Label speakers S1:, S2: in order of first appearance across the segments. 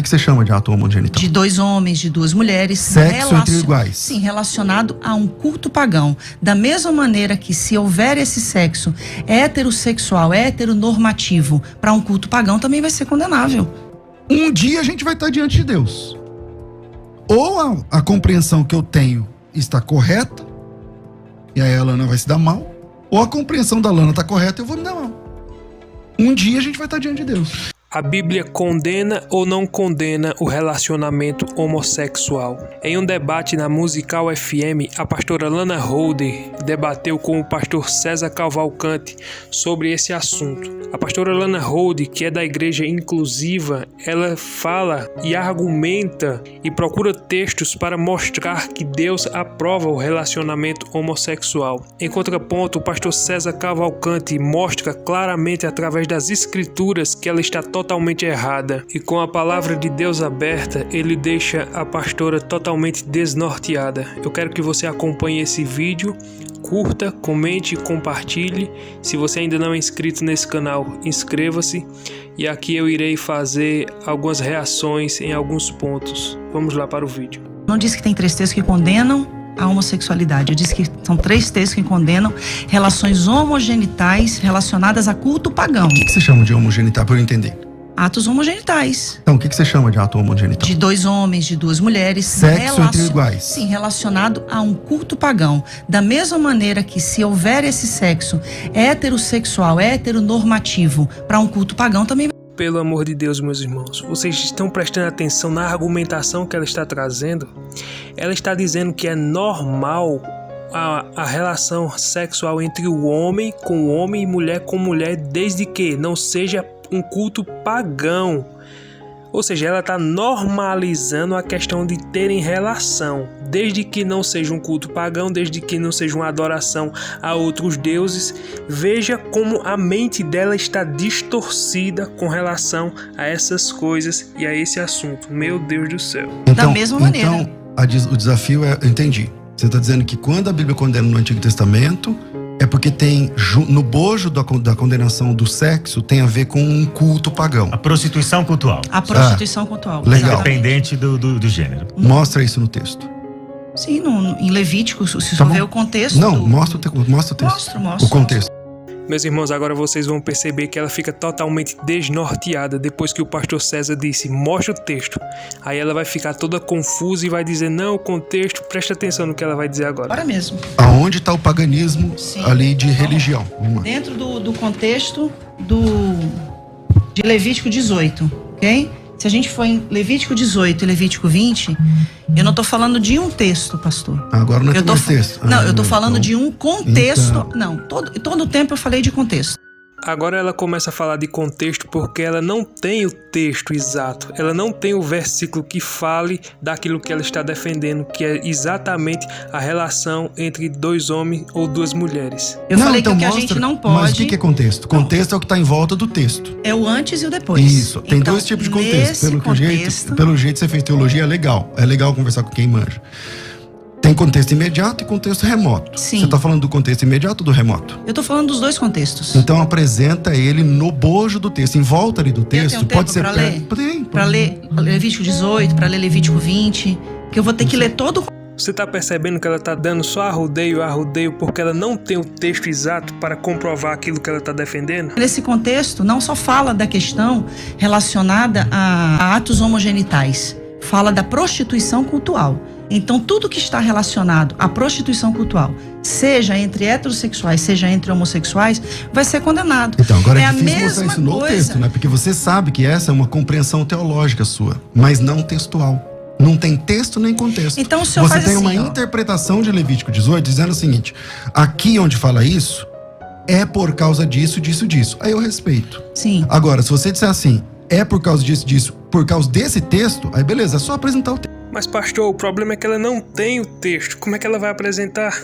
S1: que você chama de ato homogenital?
S2: De dois homens, de duas mulheres.
S1: Sexo entre iguais.
S2: Sim, relacionado a um culto pagão. Da mesma maneira que se houver esse sexo heterossexual, heteronormativo, para um culto pagão, também vai ser condenável.
S1: Um dia a gente vai estar diante de Deus. Ou a compreensão que eu tenho está correta, e aí a Lana vai se dar mal, ou a compreensão da Lana está correta e eu vou me dar mal. Um dia a gente vai estar diante de Deus.
S3: A Bíblia condena ou não condena o relacionamento homossexual? Em um debate na Musical FM, a pastora Lana Holder debateu com o pastor César Cavalcante sobre esse assunto. A pastora Lana Holder, que é da Igreja Inclusiva, ela fala e argumenta e procura textos para mostrar que Deus aprova o relacionamento homossexual. Em contraponto, o pastor César Cavalcante mostra claramente através das escrituras que ela está totalmente errada, e com a palavra de Deus aberta, ele deixa a pastora totalmente desnorteada. Eu quero que você acompanhe esse vídeo, curta, comente e compartilhe. Se você ainda não é inscrito nesse canal, inscreva-se, e aqui eu irei fazer algumas reações em alguns pontos. Vamos lá para o vídeo.
S2: Não disse que tem 3 textos que condenam a homossexualidade. Eu disse que são 3 textos que condenam relações homogenitais relacionadas a culto pagão.
S1: O que você chama de homogenital, para eu entender?
S2: Atos homogenitais.
S1: Então, o que você chama de ato homogenital?
S2: De dois homens, de duas mulheres.
S1: Sexo entre iguais.
S2: Sim, relacionado a um culto pagão. Da mesma maneira que se houver esse sexo heterossexual, heteronormativo, para um culto pagão, também.
S3: Pelo amor de Deus, meus irmãos, vocês estão prestando atenção na argumentação que ela está trazendo? Ela está dizendo que é normal a relação sexual entre o homem com homem e mulher com mulher, desde que não seja um culto pagão. Ou seja, ela está normalizando a questão de terem relação, desde que não seja um culto pagão, desde que não seja uma adoração a outros deuses. Veja como a mente dela está distorcida com relação a essas coisas e a esse assunto. Meu Deus do céu.
S2: Da mesma maneira.
S1: Então, o desafio é, eu entendi. Você está dizendo que quando a Bíblia condena no Antigo Testamento, é porque tem, no bojo da condenação do sexo, tem a ver com um culto pagão.
S4: A prostituição cultual.
S2: A prostituição cultual.
S1: Legal.
S4: Independente do gênero.
S1: Mostra isso no texto.
S2: Sim, em Levítico, se
S1: Tá
S2: você ver
S1: bom.
S2: o contexto.
S1: Não, mostra o texto.
S2: Mostro.
S1: O contexto.
S3: Meus irmãos, agora vocês vão perceber que ela fica totalmente desnorteada depois que o pastor César disse, mostra o texto. Aí ela vai ficar toda confusa e vai dizer, não, o contexto, presta atenção no que ela vai dizer agora.
S2: Agora mesmo.
S1: Aonde está o paganismo?
S2: Sim.
S1: Ali de religião?
S2: Dentro do contexto de Levítico 18, ok? Se a gente for em Levítico 18 e Levítico 20, eu não estou falando de um texto, pastor.
S1: Agora não é todo texto.
S2: Não, eu estou falando
S1: então,
S2: de um contexto.
S1: Então.
S2: Não, todo o tempo eu falei de contexto.
S3: Agora ela começa a falar de contexto porque ela não tem o texto exato. Ela não tem o versículo que fale daquilo que ela está defendendo, que é exatamente a relação entre dois homens ou duas mulheres.
S2: Eu falei
S1: então
S2: que a
S1: mostra,
S2: gente não pode.
S1: Mas o que é contexto? Contexto é o que está em volta do texto.
S2: É o antes e o depois.
S1: Isso. Tem
S2: então,
S1: 2 tipos de contexto. Pelo jeito você fez teologia, é legal. É legal conversar com quem manja. Tem contexto imediato e contexto remoto.
S2: Sim.
S1: Você está falando do contexto imediato ou do remoto?
S2: Eu estou falando dos 2 contextos.
S1: Então apresenta ele no bojo do texto. Em volta ali do texto, pode ser...
S2: Para ler Levítico 18, para ler Levítico 20, que eu vou ter que ler todo.
S3: Você está percebendo que ela está dando só arrodeio, porque ela não tem o texto exato para comprovar aquilo que ela está defendendo?
S2: Nesse contexto, não só fala da questão relacionada a atos homogenitais, fala da prostituição cultural. Então, tudo que está relacionado à prostituição cultural, seja entre heterossexuais, seja entre homossexuais, vai ser condenado.
S1: Então, agora é
S2: a
S1: difícil
S2: mesma
S1: mostrar isso no
S2: coisa.
S1: texto, né? Porque você sabe que essa é uma compreensão teológica sua, mas não textual. Não tem texto nem contexto.
S2: Então, o senhor
S1: você
S2: faz
S1: tem
S2: assim,
S1: uma interpretação de Levítico 18 dizendo o seguinte, aqui onde fala isso, é por causa disso, disso, disso. Aí eu respeito.
S2: Sim.
S1: Agora, se você disser assim, é por causa disso, disso, por causa desse texto, aí beleza, é só apresentar o texto.
S3: Mas pastor, o problema é que ela não tem o texto. Como é que ela vai apresentar?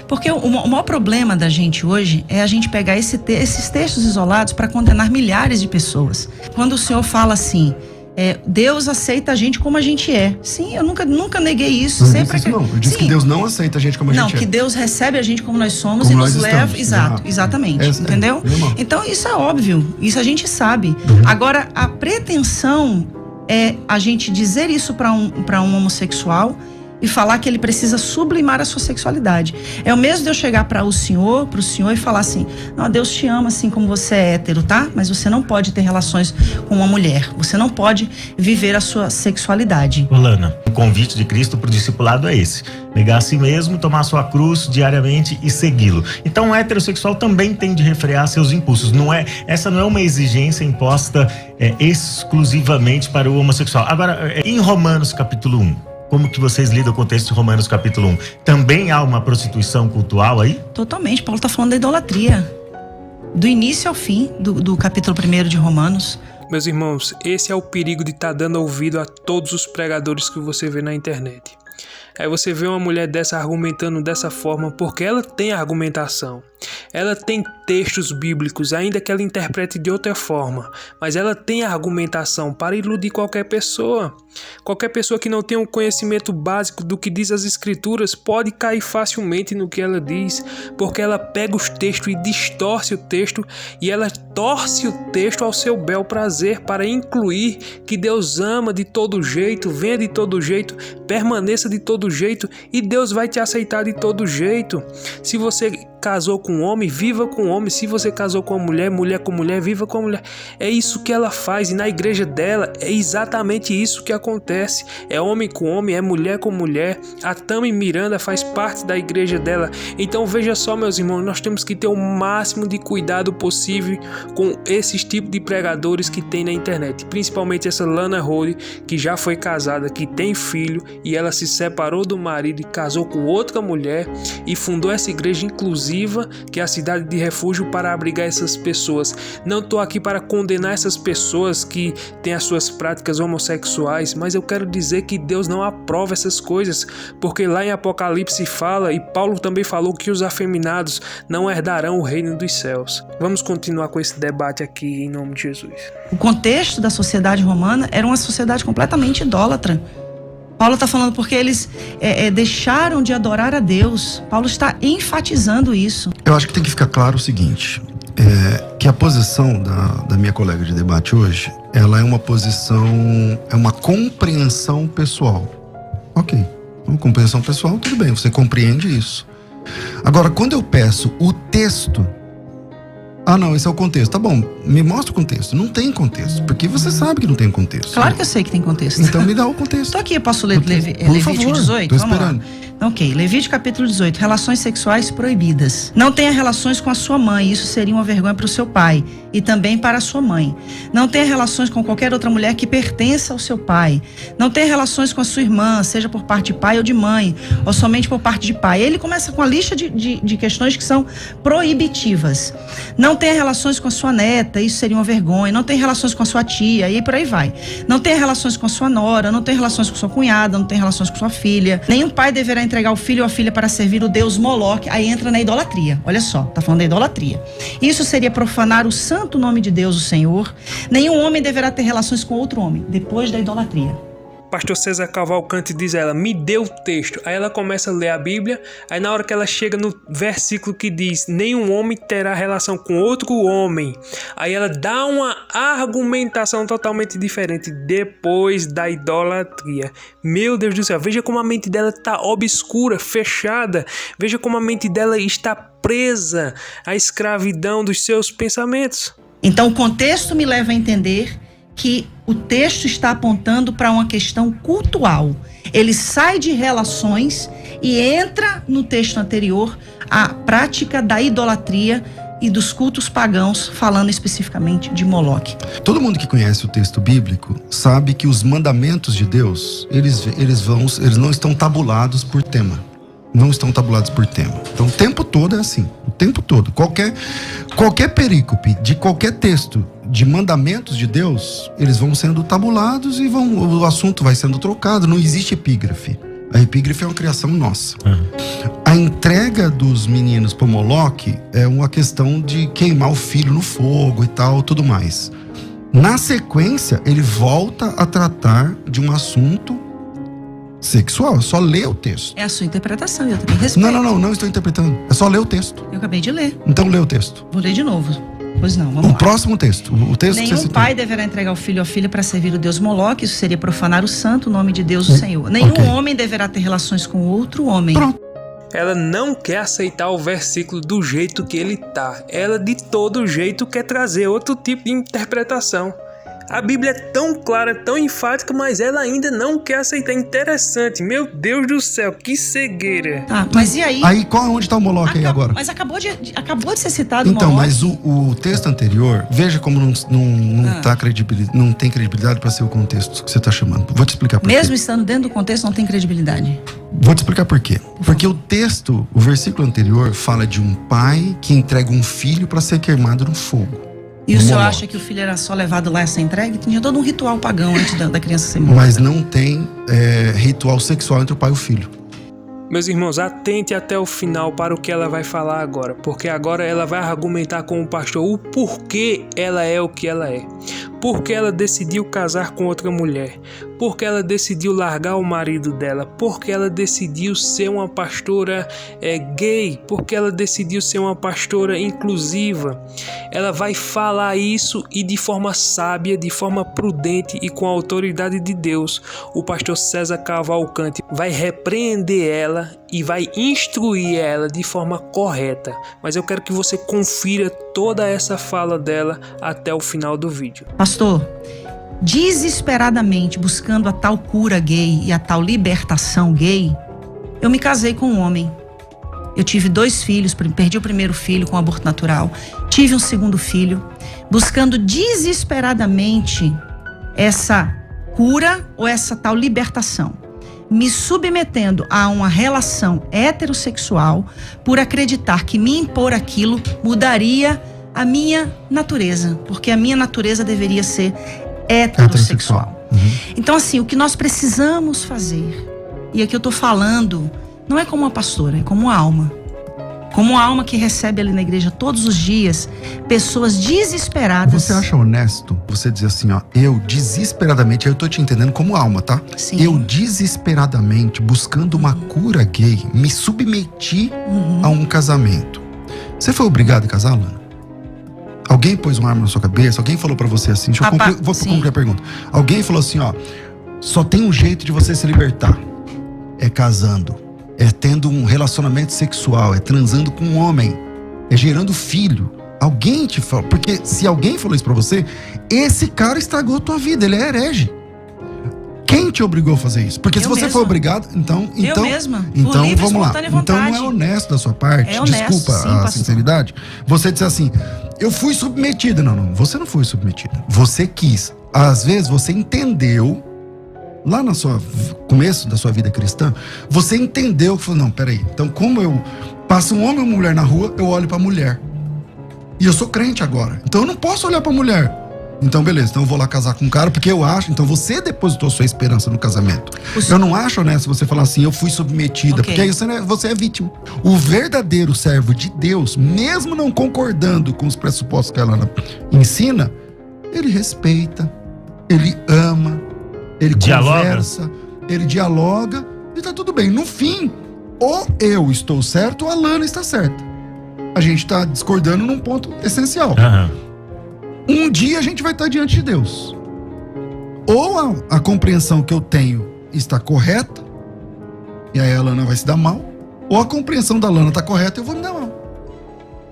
S2: Porque o maior problema da gente hoje é a gente pegar esses textos isolados para condenar milhares de pessoas. Quando o senhor fala assim, Deus aceita a gente como a gente é. Sim, eu nunca neguei isso.
S1: Não disse isso não. Eu disse que Deus não aceita a gente como a gente é.
S2: Não, que Deus recebe a gente como nós somos
S1: como
S2: e nos leva.
S1: Exato,
S2: exatamente. Entendeu? Então isso é óbvio. Isso a gente sabe. Agora, a pretensão é a gente dizer isso para um homossexual e falar que ele precisa sublimar a sua sexualidade. É o mesmo de eu chegar para o senhor e falar assim: não, Deus te ama assim como você é hétero, tá? Mas você não pode ter relações com uma mulher. Você não pode viver a sua sexualidade.
S4: Lana, o convite de Cristo para o discipulado é esse: negar a si mesmo, tomar sua cruz diariamente e segui-lo. Então o heterossexual também tem de refrear seus impulsos. Essa não é uma exigência imposta exclusivamente para o homossexual. Agora, em Romanos capítulo 1, como que vocês lidam com o texto de Romanos capítulo 1? Também há uma prostituição cultural aí?
S2: Totalmente. Paulo está falando da idolatria. Do início ao fim do capítulo 1 de Romanos.
S3: Meus irmãos, esse é o perigo de estar dando ouvido a todos os pregadores que você vê na internet. Aí você vê uma mulher dessa argumentando dessa forma porque ela tem argumentação. Ela tem textos bíblicos, ainda que ela interprete de outra forma, mas ela tem argumentação para iludir qualquer pessoa. Qualquer pessoa que não tenha um conhecimento básico do que diz as escrituras pode cair facilmente no que ela diz, porque ela pega os textos e distorce o texto, e ela torce o texto ao seu bel prazer para incluir que Deus ama de todo jeito, venha de todo jeito, permaneça de todo jeito e Deus vai te aceitar de todo jeito. Se você casou com um homem, viva com um homem. Se você casou com uma mulher, mulher com mulher, viva com a mulher. É isso que ela faz, e na igreja dela é exatamente isso que acontece. É homem com homem, é mulher com mulher. A Tami Miranda faz parte da igreja dela. Então veja só, meus irmãos, nós temos que ter o máximo de cuidado possível com esses tipos de pregadores que tem na internet, principalmente essa Lana Rhoades, que já foi casada, que tem filho, e ela se separou do marido e casou com outra mulher e fundou essa igreja inclusiva, que é a cidade de refúgio, para abrigar essas pessoas. Não estou aqui para condenar essas pessoas que têm as suas práticas homossexuais, mas eu quero dizer que Deus não aprova essas coisas, porque lá em Apocalipse fala, e Paulo também falou, que os afeminados não herdarão o reino dos céus. Vamos continuar com esse debate aqui em nome de Jesus.
S2: O contexto da sociedade romana era uma sociedade completamente idólatra. Paulo está falando porque eles deixaram de adorar a Deus. Paulo está enfatizando isso.
S1: Eu acho que tem que ficar claro o seguinte, que a posição da minha colega de debate hoje, ela é uma posição, é uma compreensão pessoal. Ok, uma compreensão pessoal, tudo bem, você compreende isso. Agora, quando eu peço o texto, não, esse é o contexto. Tá bom, me mostra o contexto. Não tem contexto, porque você sabe que não tem contexto.
S2: Claro que eu sei que tem contexto.
S1: Então me dá o contexto.
S2: Estou aqui, eu posso ler Levítico 18?
S1: Tô esperando.
S2: Ok, Levítico capítulo 18. Relações sexuais proibidas. Não tenha relações com a sua mãe, isso seria uma vergonha para o seu pai e também para a sua mãe. Não tenha relações com qualquer outra mulher que pertença ao seu pai. Não tenha relações com a sua irmã, seja por parte de pai ou de mãe, ou somente por parte de pai. Ele começa com a lista de questões que são proibitivas. Não tenha relações com a sua neta, isso seria uma vergonha. Não tenha relações com a sua tia, e por aí vai. Não tenha relações com a sua nora, não tenha relações com sua cunhada, não tenha relações com sua filha. Nenhum pai deverá entregar o filho ou a filha para servir o deus Moloque. Aí entra na idolatria. Olha só, tá falando da idolatria. Isso seria profanar o santo nome de Deus, o Senhor. Nenhum homem deverá ter relações com outro homem, depois da idolatria.
S3: Pastor César Cavalcante diz a ela: me dê o texto. Aí ela começa a ler a Bíblia. Aí na hora que ela chega no versículo que diz: nenhum homem terá relação com outro homem, aí ela dá uma argumentação totalmente diferente depois da idolatria. Meu Deus do céu, veja como a mente dela está obscura, fechada. Veja como a mente dela está presa à escravidão dos seus pensamentos.
S2: Então o contexto me leva a entender que o texto está apontando para uma questão cultual. Ele sai de relações e entra no texto anterior a prática da idolatria e dos cultos pagãos, falando especificamente de Moloque.
S1: Todo mundo que conhece o texto bíblico sabe que os mandamentos de Deus, eles não estão tabulados por tema. Não estão tabulados por tema. Então o tempo todo é assim. O tempo todo. Qualquer perícope de qualquer texto de mandamentos de Deus, eles vão sendo tabulados e o assunto vai sendo trocado. Não existe epígrafe. A epígrafe é uma criação nossa. A entrega dos meninos para Moloque é uma questão de queimar o filho no fogo e tal, tudo mais. Na sequência, ele volta a tratar de um assunto sexual. É só ler o texto.
S2: É a sua interpretação, eu também respeito.
S1: Não estou interpretando. É só ler o texto.
S2: Eu acabei de ler.
S1: Então lê o texto.
S2: Vou ler de novo. Pois não, vamos
S1: O
S2: lá.
S1: próximo texto. O texto que você
S2: Nenhum
S1: citou.
S2: pai deverá entregar o filho ou a filha para servir o Deus Moloque, isso seria profanar o santo nome de Deus, o Senhor. Nenhum
S1: Ok.
S2: homem deverá ter relações com outro homem.
S1: Pronto.
S3: Ela não quer aceitar o versículo do jeito que ele tá. Ela de todo jeito quer trazer outro tipo de interpretação. A Bíblia é tão clara, tão enfática, mas ela ainda não quer aceitar. Interessante. Meu Deus do céu, que cegueira.
S2: Tá, mas e aí?
S1: Aí, onde está o Moloque aí agora?
S2: Mas acabou de ser citado
S1: Então,
S2: o Moloque.
S1: mas o texto anterior, veja como não tem credibilidade para ser o contexto que você está chamando. Vou te explicar por quê.
S2: Mesmo estando dentro do contexto, não tem credibilidade.
S1: Vou te explicar por quê. Porque o texto, o versículo anterior, fala de um pai que entrega um filho para ser queimado no fogo.
S2: E o
S1: No
S2: senhor
S1: Moloque.
S2: acha que o filho era só levado lá a ser entregue? Tinha todo um ritual pagão antes da criança ser morta.
S1: Mas não tem ritual sexual entre o pai e o filho.
S3: Meus irmãos, atente até o final para o que ela vai falar agora, porque agora ela vai argumentar com o pastor o porquê ela é o que ela é. Porque ela decidiu casar com outra mulher, porque ela decidiu largar o marido dela, porque ela decidiu ser uma pastora gay, porque ela decidiu ser uma pastora inclusiva. Ela vai falar isso e de forma sábia, de forma prudente e com a autoridade de Deus, o pastor César Cavalcante vai repreender ela e vai instruir ela de forma correta. Mas eu quero que você confira toda essa fala dela até o final do vídeo.
S2: Pastor, desesperadamente buscando a tal cura gay e a tal libertação gay, eu me casei com um homem. Eu tive 2 filhos, perdi o primeiro filho com aborto natural, tive um segundo filho, buscando desesperadamente essa cura ou essa tal libertação, me submetendo a uma relação heterossexual por acreditar que me impor aquilo mudaria a minha natureza, porque a minha natureza deveria ser heterossexual. Então, assim, o que nós precisamos fazer, e aqui eu tô falando, não é como uma pastora, é como uma alma. Como uma alma que recebe ali na igreja todos os dias pessoas desesperadas.
S1: Você acha honesto você dizer assim, ó, eu desesperadamente, eu tô te entendendo como alma, tá?
S2: Sim.
S1: Eu desesperadamente, buscando uma cura gay, me submeti a um casamento. Você foi obrigado a casar, Lana? Alguém pôs uma arma na sua cabeça? Alguém falou pra você assim, deixa eu vou
S2: sim.
S1: concluir a pergunta. Alguém falou assim, ó, só tem um jeito de você se libertar. É casando. É tendo um relacionamento sexual, é transando com um homem, é gerando filho. Alguém te falou, porque se alguém falou isso pra você, esse cara estragou a tua vida, ele é herege. Quem te obrigou a fazer isso? Porque se você for obrigado, então
S2: eu mesma, por
S1: então
S2: livre,
S1: vamos lá.
S2: espontânea
S1: Então não
S2: vontade.
S1: é honesto da sua parte,
S2: É honesto,
S1: desculpa
S2: sim,
S1: a
S2: pastor.
S1: sinceridade. Você dizer assim, eu fui submetida. Não, você não foi submetida. Você quis. Às vezes você entendeu, lá no começo da sua vida cristã, você entendeu que falou, não, peraí, então como eu passo um homem ou uma mulher na rua, eu olho pra mulher. E eu sou crente agora, então eu não posso olhar pra mulher. Então beleza, então eu vou lá casar com um cara, porque eu acho, então você depositou sua esperança no casamento. Eu não acho honesto você falar assim, eu fui submetida, porque aí você é vítima. O verdadeiro servo de Deus, mesmo não concordando com os pressupostos que ela ensina, ele respeita, ele ama, ele conversa, ele dialoga e tá tudo bem. No fim, ou eu estou certo ou a Lana está certa. A gente tá discordando num ponto essencial. Um dia a gente vai estar diante de Deus. Ou a compreensão que eu tenho está correta, e aí a Lana vai se dar mal, ou a compreensão da Lana está correta e eu vou me dar mal.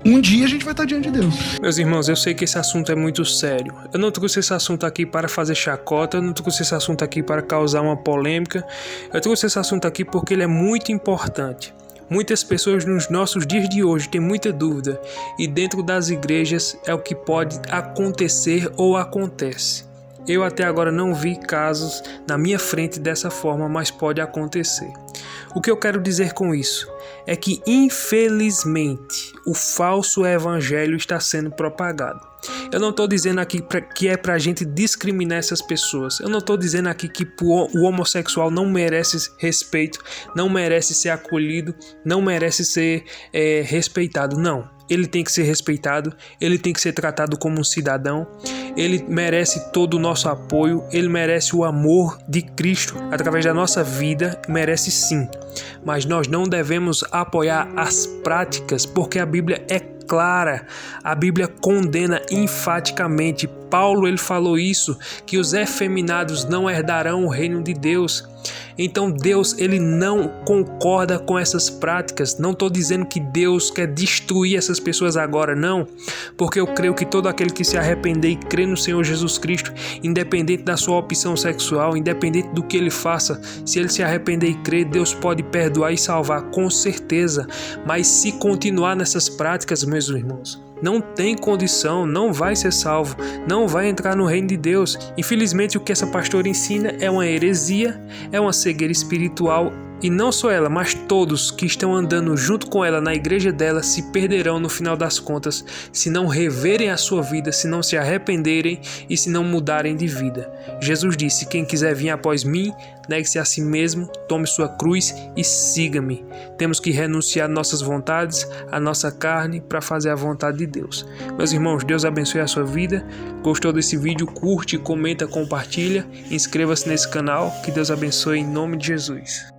S1: Um dia a gente vai estar diante de Deus.
S3: Meus irmãos, eu sei que esse assunto é muito sério. Eu não trouxe esse assunto aqui para fazer chacota, eu não trouxe esse assunto aqui para causar uma polêmica. Eu trouxe esse assunto aqui porque ele é muito importante. Muitas pessoas nos nossos dias de hoje têm muita dúvida e dentro das igrejas é o que pode acontecer ou acontece. Eu até agora não vi casos na minha frente dessa forma, mas pode acontecer. O que eu quero dizer com isso é que, infelizmente, o falso evangelho está sendo propagado. Eu não estou dizendo aqui que é para a gente discriminar essas pessoas. Eu não estou dizendo aqui que o homossexual não merece respeito, não merece ser acolhido, não merece ser respeitado. Não. Ele tem que ser respeitado, ele tem que ser tratado como um cidadão, ele merece todo o nosso apoio, ele merece o amor de Cristo através da nossa vida, merece sim. Mas nós não devemos apoiar as práticas, porque a Bíblia é clara. A Bíblia condena enfaticamente. Paulo ele falou isso, que os efeminados não herdarão o reino de Deus. Então Deus ele não concorda com essas práticas. Não estou dizendo que Deus quer destruir essas pessoas agora, não, porque eu creio que todo aquele que se arrepender e crê no Senhor Jesus Cristo, independente da sua opção sexual, independente do que ele faça, se ele se arrepender e crer, Deus pode perdoar e salvar, com certeza. Mas se continuar nessas práticas, meus irmãos, não tem condição, não vai ser salvo, não vai entrar no reino de Deus. Infelizmente, o que essa pastora ensina é uma heresia, é uma cegueira espiritual. E não só ela, mas todos que estão andando junto com ela na igreja dela se perderão no final das contas, se não reverem a sua vida, se não se arrependerem e se não mudarem de vida. Jesus disse: quem quiser vir após mim, negue-se a si mesmo, tome sua cruz e siga-me. Temos que renunciar nossas vontades, a nossa carne, para fazer a vontade de Deus. Meus irmãos, Deus abençoe a sua vida. Gostou desse vídeo? Curte, comenta, compartilha. Inscreva-se nesse canal. Que Deus abençoe em nome de Jesus.